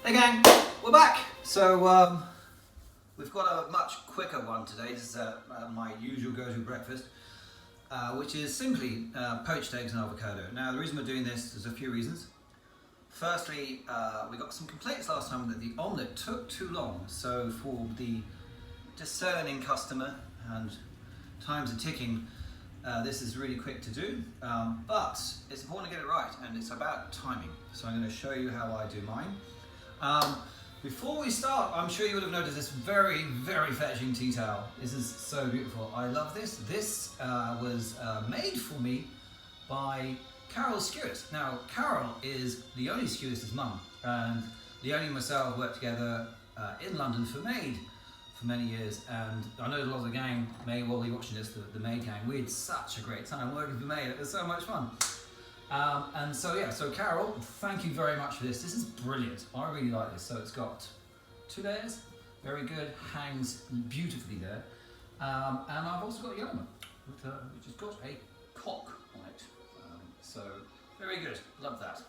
Hey gang, we're back. So we've got a much quicker one today. This is my usual go-to breakfast, which is simply poached eggs and avocado. Now the reason we're doing this, there's a few reasons. Firstly, we got some complaints last time that the omelette took too long. So for the discerning customer, and times are ticking, this is really quick to do, but it's important to get it right, and it's about timing. So I'm going to show you how I do mine. Before we start, I'm sure you would have noticed this very, very fetching tea towel. This is so beautiful. I love this. This was made for me by Carol Stewart. Now, Carol is the only Stewart's mum, and Leonie and myself worked together in London for Maid for many years, and I know a lot of the gang may well be watching this, the Maid gang. We had such a great time working for Maid. It was so much fun. And so yeah, so Carol, thank you very much for this. This is brilliant. I really like this. So it's got 2 layers, very good, hangs beautifully there. And I've also got Yoma, which has got a cock on it. So very good, love that.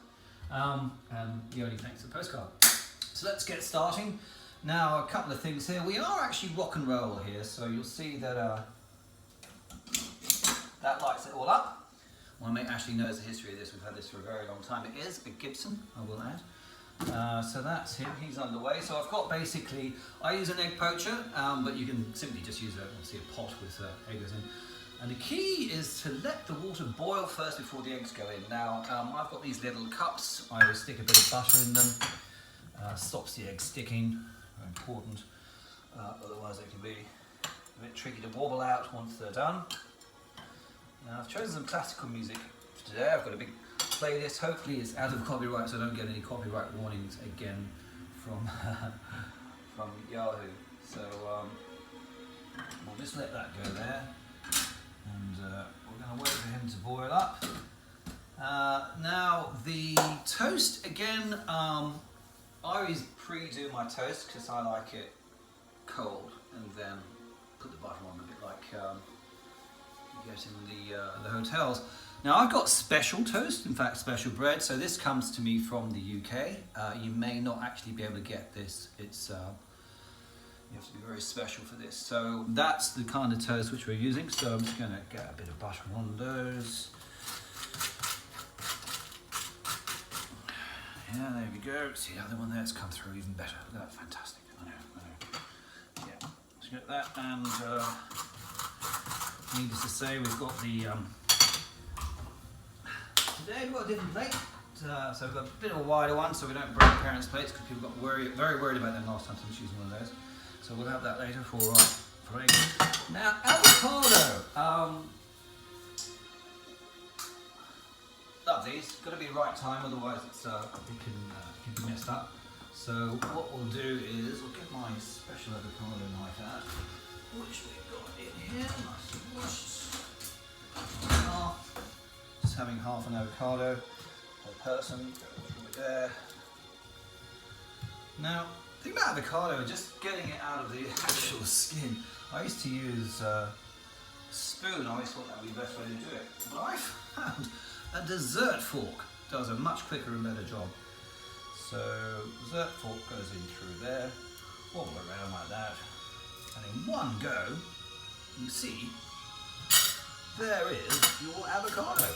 And Yoni, thanks for the postcard. So let's get starting. Now, a couple of things here. We are actually rock and roll here, so you'll see that that lights it all up. My mate Ashley knows the history of this. We've had this for a very long time. It is a Gibson, I will add. So that's him, he's underway. So I've got basically, I use an egg poacher, but you can simply just use obviously a pot with eggs in. And the key is to let the water boil first before the eggs go in. Now, I've got these little cups. I will stick a bit of butter in them. Stops the egg sticking, very important. Otherwise they can be a bit tricky to wobble out once they're done. Now, I've chosen some classical music for today. I've got a big playlist. Hopefully it's out of copyright, so I don't get any copyright warnings again from from Yahoo. So we'll just let that go there, and we're going to wait for him to boil up. Now the toast again. I always pre-do my toast because I like it cold, and then put the butter on a bit like you get in the hotels. Now I've got special toast, in fact special bread, so this comes to me from the UK. You may not actually be able to get this. It's you have to be very special for this. So that's the kind of toast which we're using. So I'm just going to get a bit of butter on those. Yeah, there we go. See the other one there, it's come through even better. Look at that, fantastic. I know. Yeah, let's get that, and needless to say, we've got the, today we've got a different plate. So we've got a bit of a wider one so we don't break parents' plates, because people got very worried about them last time, so I'm just using one of those. So we'll have that later for eggs. Now, avocado. Love these. Got to be right time, otherwise it's it can be messed up. So what we'll do is we'll get my special avocado knife out, which we've got in here, nice and washed. Just having half an avocado per person. Go there. Now, the thing about avocado is just getting it out of the actual skin. I used to use a spoon. I always thought that would be the best way to do it, but I found a dessert fork does a much quicker and better job. So dessert fork goes in through there, wobble around like that, and in one go, you see, there is your avocado,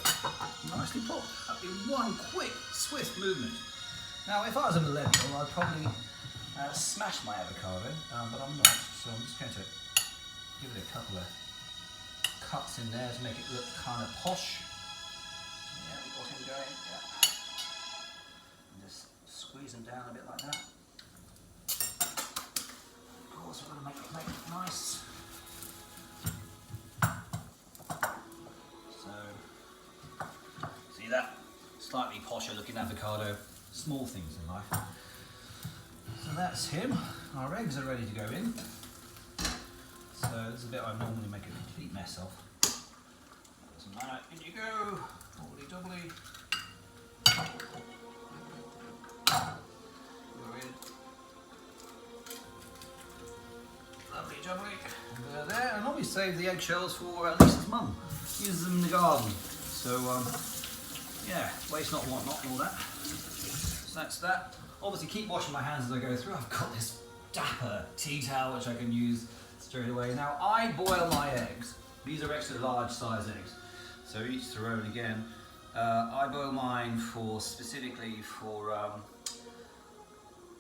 nicely popped up in one quick, swift movement. Now, if I was a millennial, I'd probably smash my avocado, but I'm not, so I'm just going to give it a couple of cuts in there to make it look kind of posh. Yeah, we got him going, yeah. And just squeeze them down a bit like that. Of course, we're going to make it nice. So, see that? Slightly posher looking avocado. Small things in life. So that's him. Our eggs are ready to go in. So this is a bit I normally make a complete mess of. Doesn't matter. In you go. Wobbly dobbly. Go in. Lovely jubbly. And they're there. And always save the eggshells for Lisa's mum. Uses them in the garden. So yeah, waste not, want not, and all that. So that's that. Obviously keep washing my hands as I go through. I've got this dapper tea towel which I can use straight away. Now I boil my eggs. These are extra large size eggs. So each to roll again. I boil mine specifically for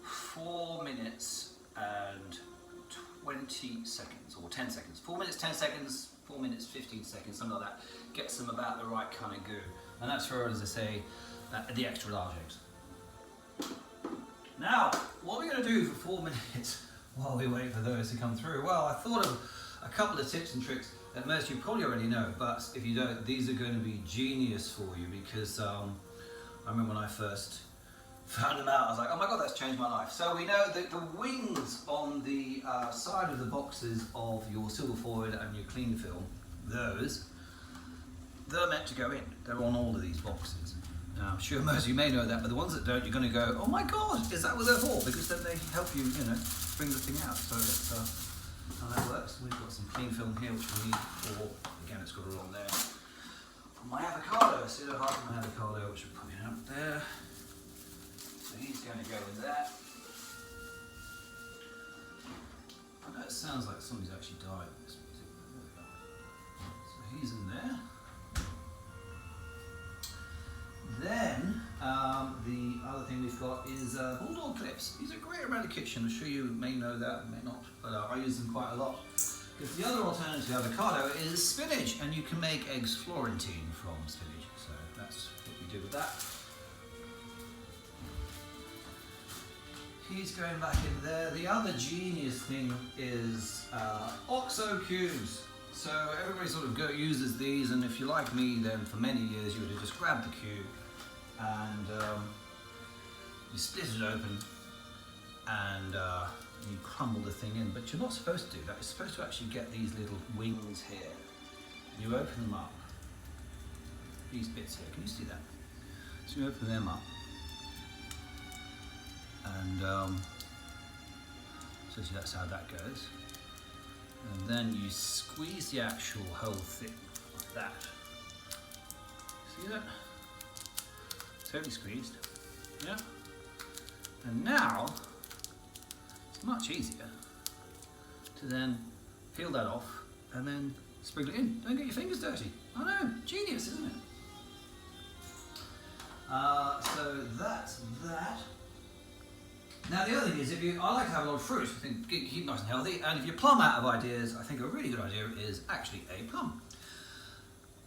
4 minutes and 20 seconds, or 10 seconds. 4 minutes, 10 seconds, 4 minutes, 15 seconds, something like that. Gets them about the right kind of goo. And that's for, as I say, the extra large eggs. Now, what are we going to do for 4 minutes while we wait for those to come through? Well, I thought of a couple of tips and tricks that most of you probably already know, but if you don't, these are going to be genius for you, because I remember when I first found them out, I was like, oh my god, that's changed my life. So we know that the wings on the side of the boxes of your silver foil and your cling film, they're meant to go in. They're on all of these boxes. Now, I'm sure most of you may know that, but the ones that don't, you're going to go, oh my god, is that what they're for? Because then they help you, bring the thing out. So that's how that works. We've got some cling film here, which we need for, again, it's got it on there, for my avocado. See the heart of my avocado, which we're putting out there. So he's going to go in there. I know it sounds like somebody's actually died with this music. There we go. So he's in there. Then the other thing we've got is bulldog clips. These are great around the kitchen. I'm sure you may know that, may not, but I use them quite a lot. Because the other alternative to avocado is spinach, and you can make eggs Florentine from spinach. So that's what we do with that. He's going back in there. The other genius thing is OXO cubes. So everybody sort of uses these, and if you're like me, then for many years you would have just grabbed the cube and you split it open and you crumble the thing in. But you're not supposed to do that. You're supposed to actually get these little wings here. You open them up. These bits here. Can you see that? So you open them up. And so that's how that goes. And then you squeeze the actual whole thing like that. See that? Totally squeezed. Yeah. And now it's much easier to then peel that off and then sprinkle it in. Don't get your fingers dirty. I know, genius, isn't it? So that's that. Now the other thing is, I like to have a lot of fruit, I think keep nice and healthy, and if you plumb out of ideas, I think a really good idea is actually a plum.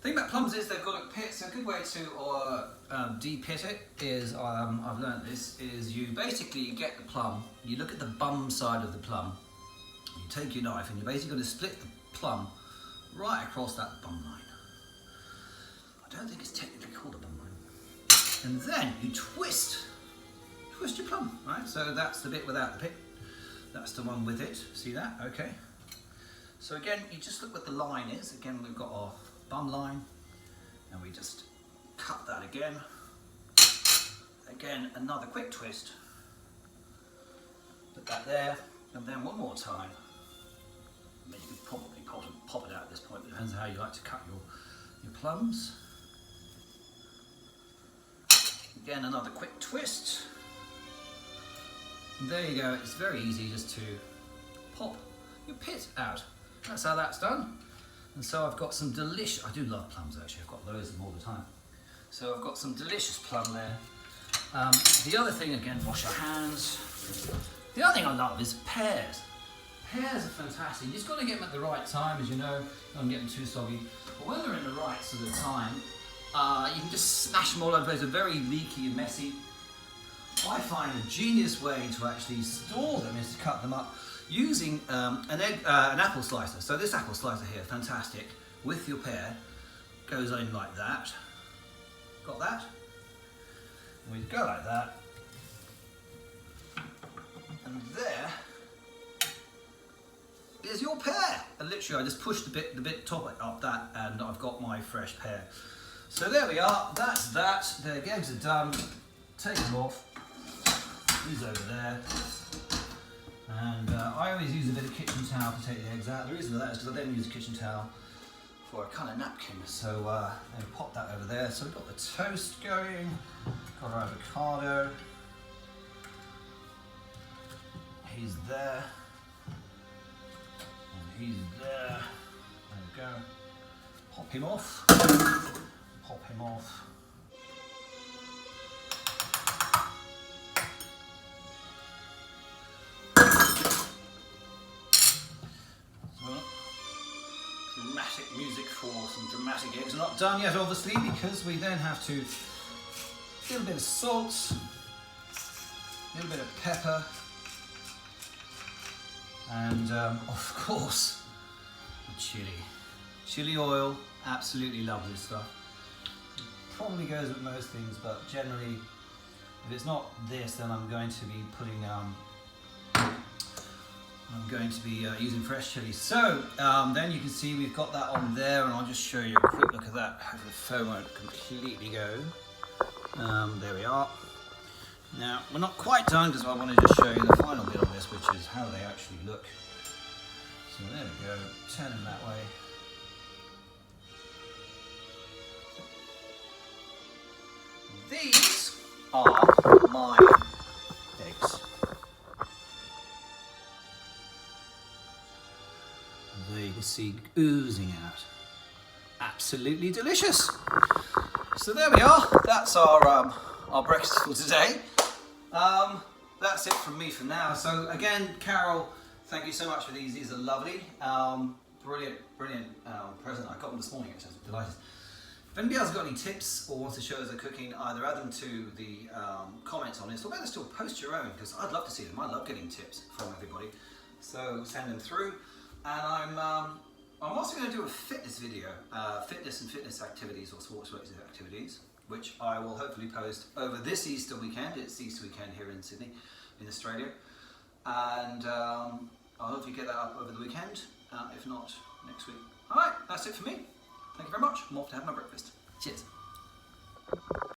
The thing about plums is they've got a pit, so a good way to de-pit it is, I've learned this, is you basically get the plum, you look at the bum side of the plum, you take your knife and you're basically going to split the plum right across that bum line. I don't think it's technically called a bum line. And then you twist your plum, right? So that's the bit without the pit. That's the one with it. See that? Okay. So again, you just look what the line is. Again, we've got our bum line, and we just cut that again. Again, another quick twist. Put that there, and then one more time. I mean, you could probably pop it out at this point. It depends on how you like to cut your plums. Again, another quick twist. And there you go. It's very easy just to pop your pit out. That's how that's done. And so I've got some delicious, I do love plums actually, I've got loads of them all the time. So I've got some delicious plum there. The other thing, again, wash your hands. The other thing I love is pears. Pears are fantastic. You just got to get them at the right time, as you know. You don't get them too soggy. But when they're in the right sort of time, you can just smash them all over the place. They're very leaky and messy. I find a genius way to actually store them is to cut them up using an apple slicer. So this apple slicer here, fantastic, with your pear, goes in like that. Got that? And we go like that. And there is your pear. And literally I just push the bit top up that, and I've got my fresh pear. So there we are, that's that. The eggs are done. Take them off. These over there. And I always use a bit of kitchen towel to take the eggs out. The reason for that is because I then use a kitchen towel for a kind of napkin. So and pop that over there. So we've got the toast going, got our avocado. he's there. And he's there. There we go. Pop him off. Pop him off. Dramatic music for some dramatic eggs. We're not done yet, obviously, because we then have to a little bit of salt, a little bit of pepper, and of course chili. Chili oil. Absolutely love this stuff. Probably goes with most things, but generally, if it's not this, then I'm going to be putting using fresh chili. So then you can see we've got that on there, and I'll just show you a quick look at that. Hopefully the phone won't completely go. There we are. Now we're not quite done because I wanted to show you the final bit of this, which is how they actually look. So there we go. Turn them that way. These are my eggs. There you can see oozing out. Absolutely delicious. So there we are. That's our breakfast for today. That's it from me for now. So again, Carol, thank you so much for these. These are lovely. Brilliant present. I got them this morning, actually. I was delighted. If anybody else has got any tips or wants to show us their cooking, either add them to the comments on this, or better still, post your own, because I'd love to see them. I love getting tips from everybody. So send them through. And I'm also going to do a fitness video, fitness activities or sports related activities, which I will hopefully post over this Easter weekend. It's Easter weekend here in Sydney, in Australia. And I'll hopefully get that up over the weekend, if not next week. All right, that's it for me. Thank you very much. I'm off to have my breakfast. Cheers.